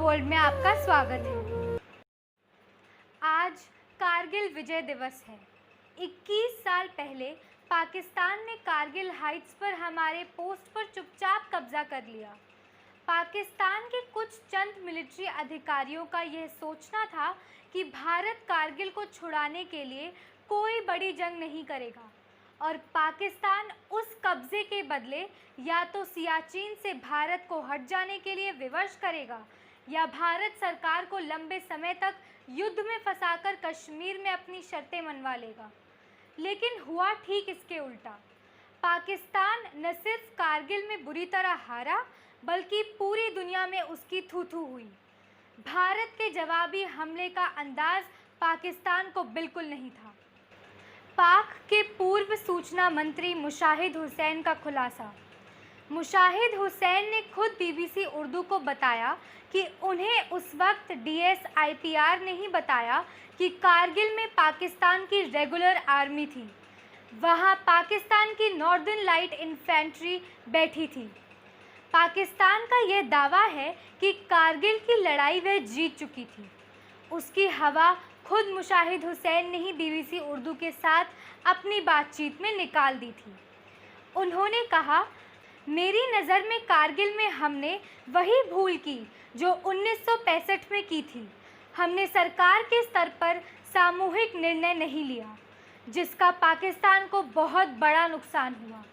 World में आपका स्वागत है। आज कारगिल विजय दिवस है। 21 साल पहले पाकिस्तान ने कारगिल हाइट्स पर हमारे पोस्ट पर चुपचाप कब्जा कर लिया। पाकिस्तान के कुछ चंद मिलिट्री अधिकारियों का यह सोचना था कि भारत कारगिल को छुड़ाने के लिए कोई बड़ी जंग नहीं करेगा और पाकिस्तान उस कब्जे के बदले या तो सियाचिन से भारत को हट जाने के लिए विवश करेगा या भारत सरकार को लंबे समय तक युद्ध में फंसाकर कश्मीर में अपनी शर्तें मनवा लेगा। लेकिन हुआ ठीक इसके उल्टा। पाकिस्तान न सिर्फ कारगिल में बुरी तरह हारा बल्कि पूरी दुनिया में उसकी थू-थू हुई। भारत के जवाबी हमले का अंदाज पाकिस्तान को बिल्कुल नहीं था। पाक के पूर्व सूचना मंत्री मुशाहिद हुसैन का खुलासा। मुशाहिद हुसैन ने खुद बीबीसी उर्दू को बताया कि उन्हें उस वक्त DSIPR ने ही बताया कि कारगिल में पाकिस्तान की रेगुलर आर्मी थी। वहां पाकिस्तान की नॉर्दर्न लाइट इन्फेंट्री बैठी थी। पाकिस्तान का यह दावा है कि कारगिल की लड़ाई वह जीत चुकी थी। उसकी हवा खुद मुशाहिद हुसैन ने ही बीबीसी उर्दू के साथ अपनी बातचीत में निकाल दी थी। उन्होंने कहा, मेरी नज़र में कारगिल में हमने वही भूल की जो 1965 में की थी। हमने सरकार के स्तर पर सामूहिक निर्णय नहीं लिया, जिसका पाकिस्तान को बहुत बड़ा नुकसान हुआ।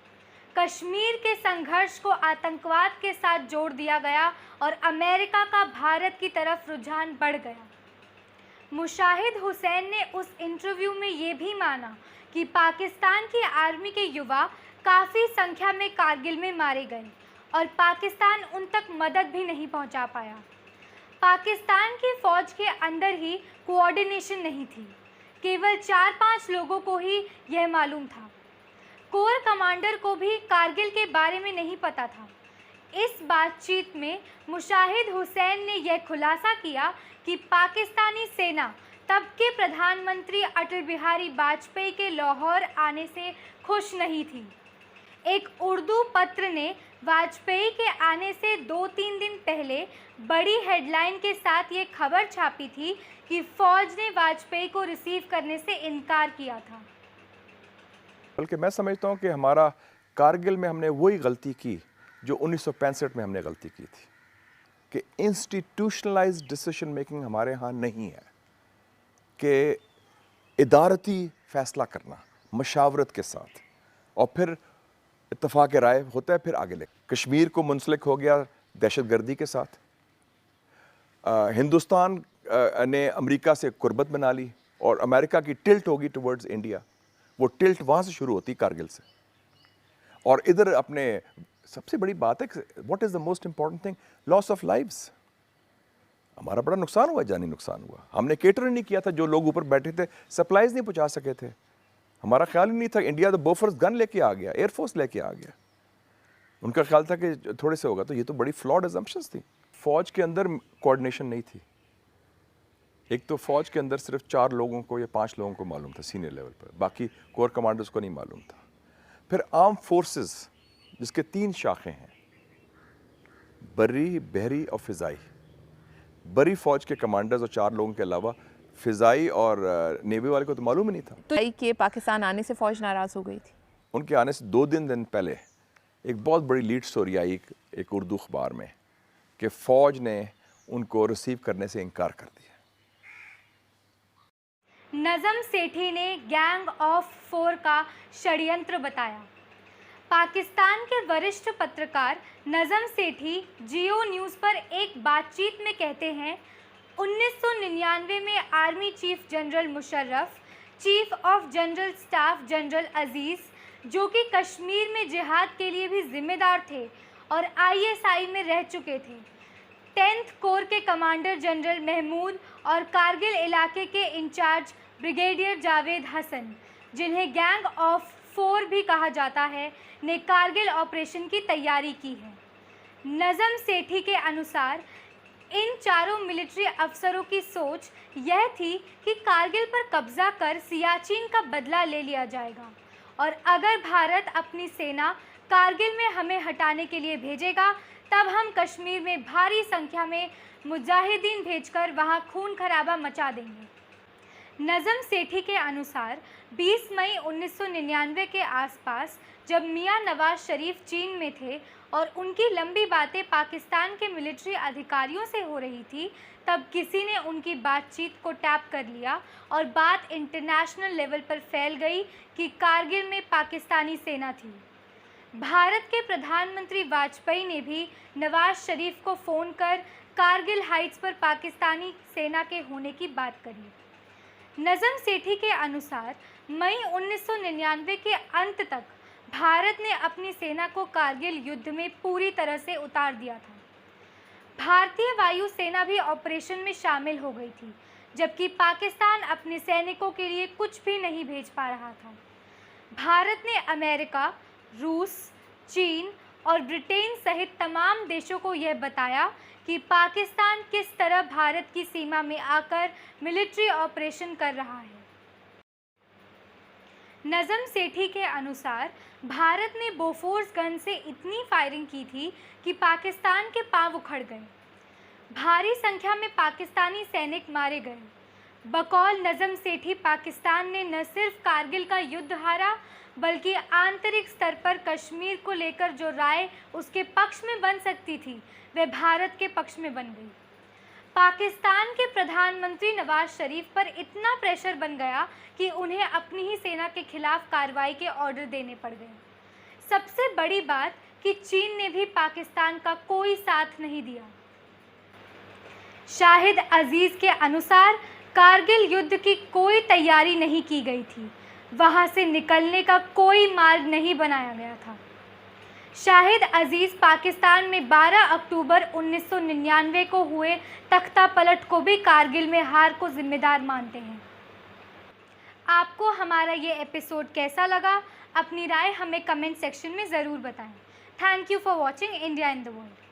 कश्मीर के संघर्ष को आतंकवाद के साथ जोड़ दिया गया और अमेरिका का भारत की तरफ रुझान बढ़ गया। मुशाहिद हुसैन ने उस इंटरव्यू में ये भी माना कि पाकिस्तान की आर्मी के युवा काफ़ी संख्या में कारगिल में मारे गए और पाकिस्तान उन तक मदद भी नहीं पहुंचा पाया। पाकिस्तान की फ़ौज के अंदर ही कोऑर्डिनेशन नहीं थी। केवल 4-5 लोगों को ही यह मालूम था। कोर कमांडर को भी कारगिल के बारे में नहीं पता था। इस बातचीत में मुशाहिद हुसैन ने यह खुलासा किया कि पाकिस्तानी सेना तब के प्रधानमंत्री अटल बिहारी वाजपेयी के लाहौर आने से खुश नहीं थी। एक उर्दू पत्र ने वाजपेयी के आने से 2-3 दिन पहले बड़ी हेडलाइन के साथ ये खबर छापी थी कि फ़ौज ने वाजपेयी को रिसीव करने से इनकार किया था। बल्कि मैं समझता हूँ कि हमारा कारगिल में हमने वही गलती की जो 1965 में हमने गलती की थी कि इंस्टीट्यूशनलाइज्ड डिसीजन मेकिंग हमारे यहाँ नहीं है, कि इदारती फ़ैसला करना मशावरत के साथ और फिर इत्तफ़ाक़ राय होता है, फिर आगे ले। कश्मीर को मुंसलिक हो गया दहशतगर्दी के साथ। हिंदुस्तान ने अमेरिका से कुर्बत बना ली और अमेरिका की टिल्ट होगी टुवर्ड्स इंडिया। वो टिल्ट वहाँ से शुरू होती कारगिल से। और इधर अपने सबसे बड़ी बात है, what is the most important thing, loss of lives. हमारा बड़ा नुकसान हुआ, जानी नुकसान हुआ। हमने केटर नहीं किया था, जो लोग ऊपर बैठे थे सप्लाईज नहीं पहुंचा सके थे। हमारा ख्याल ही नहीं था। इंडिया तो बोफोर्स गन लेके आ गया, एयरफोर्स लेके आ गया। उनका ख्याल था कि थोड़े से होगा, तो ये तो बड़ी फ्लॉड अजम्पशंस थी। फौज के अंदर कोऑर्डिनेशन नहीं थी। एक तो फौज के अंदर सिर्फ 4 लोगों को या 5 लोगों को मालूम था सीनियर लेवल पर, बाकी कोर कमांडर्स को नहीं मालूम था। फिर आर्म फोर्सेस जिसके 3 शाखें हैं, बर्री, बहरी और फ़िज़ाई। बरी फौज के कमांडर्स और 4 लोगों के अलावा फ़िज़ाई और नेवी वाले को तो मालूम ही नहीं था। तो के पाकिस्तान आने से फ़ौज नाराज़ हो गई थी। उनके आने से 2 दिन पहले एक बहुत बड़ी लीड स्टोरी आई एक उर्दू अखबार में कि फ़ौज ने उनको रिसीव करने से इनकार कर दिया। नज़म सेठी ने गैंग ऑफ 4 का षड्यंत्र बताया। पाकिस्तान के वरिष्ठ पत्रकार नज़म सेठी जियो न्यूज़ पर एक बातचीत में कहते हैं, 1999 में army chief general Musharraf, chief of general staff general Aziz, जो कि कश्मीर में जिहाद के लिए भी जिम्मेदार थे और ISI में रह चुके थे, 10th कोर के कमांडर जनरल महमूद और कारगिल इलाके के इंचार्ज ब्रिगेडियर जावेद हसन, जिन्हें गैंग ऑफ 4 भी कहा जाता है, ने कारगिल ऑपरेशन की तैयारी की है। नज़म सेठी के अनुसार इन चारों मिलिट्री अफसरों की सोच यह थी कि कारगिल पर कब्जा कर सियाचिन का बदला ले लिया जाएगा और अगर भारत अपनी सेना कारगिल में हमें हटाने के लिए भेजेगा तब हम कश्मीर में भारी संख्या में मुजाहिदीन भेजकर वहां खून खराबा मचा देंगे। नज़म सेठी के अनुसार 20 मई 1999 के आसपास जब मियां नवाज शरीफ चीन में थे और उनकी लंबी बातें पाकिस्तान के मिलिट्री अधिकारियों से हो रही थी, तब किसी ने उनकी बातचीत को टैप कर लिया और बात इंटरनेशनल लेवल पर फैल गई कि कारगिल में पाकिस्तानी सेना थी। भारत के प्रधानमंत्री वाजपेयी ने भी नवाज शरीफ को फ़ोन कर कारगिल हाइट्स पर पाकिस्तानी सेना के होने की बात करी। नज़म सेठी के अनुसार मई 1999 के अंत तक भारत ने अपनी सेना को कारगिल युद्ध में पूरी तरह से उतार दिया था। भारतीय वायु सेना भी ऑपरेशन में शामिल हो गई थी, जबकि पाकिस्तान अपने सैनिकों के लिए कुछ भी नहीं भेज पा रहा था। भारत ने अमेरिका, रूस, चीन और ब्रिटेन सहित तमाम देशों को यह बताया कि पाकिस्तान किस तरह भारत की सीमा में आकर मिलिट्री ऑपरेशन कर रहा है। नज़म सेठी के अनुसार भारत ने बोफोर्स गन से इतनी फायरिंग की थी कि पाकिस्तान के पांव उखड़ गए। भारी संख्या में पाकिस्तानी सैनिक मारे गए। बकौल नज़म सेठी, पाकिस्तान ने न सिर्फ कारगिल का युद्ध हारा, बल्कि आंतरिक स्तर पर कश्मीर को लेकर जो राय उसके पक्ष में बन सकती थी, वह भारत के पक्ष में बन गई। पाकिस्तान के प्रधानमंत्री नवाज शरीफ पर इतना प्रेशर बन गया कि उन्हें अपनी ही सेना के खिलाफ कार्रवाई के ऑर्डर देने पड़ गए। सबसे बड़ी बात कि चीन ने भी पाकिस्तान का कोई साथ नहीं दिया। शाहिद अजीज़ के अनुसार कारगिल युद्ध की कोई तैयारी नहीं की गई थी, वहां से निकलने का कोई मार्ग नहीं बनाया गया था। शाहिद अजीज़ पाकिस्तान में 12 अक्टूबर 1999 को हुए तख्ता पलट को भी कारगिल में हार को जिम्मेदार मानते हैं। आपको हमारा ये एपिसोड कैसा लगा? अपनी राय हमें कमेंट सेक्शन में ज़रूर बताएं। Thank you for watching India in the world.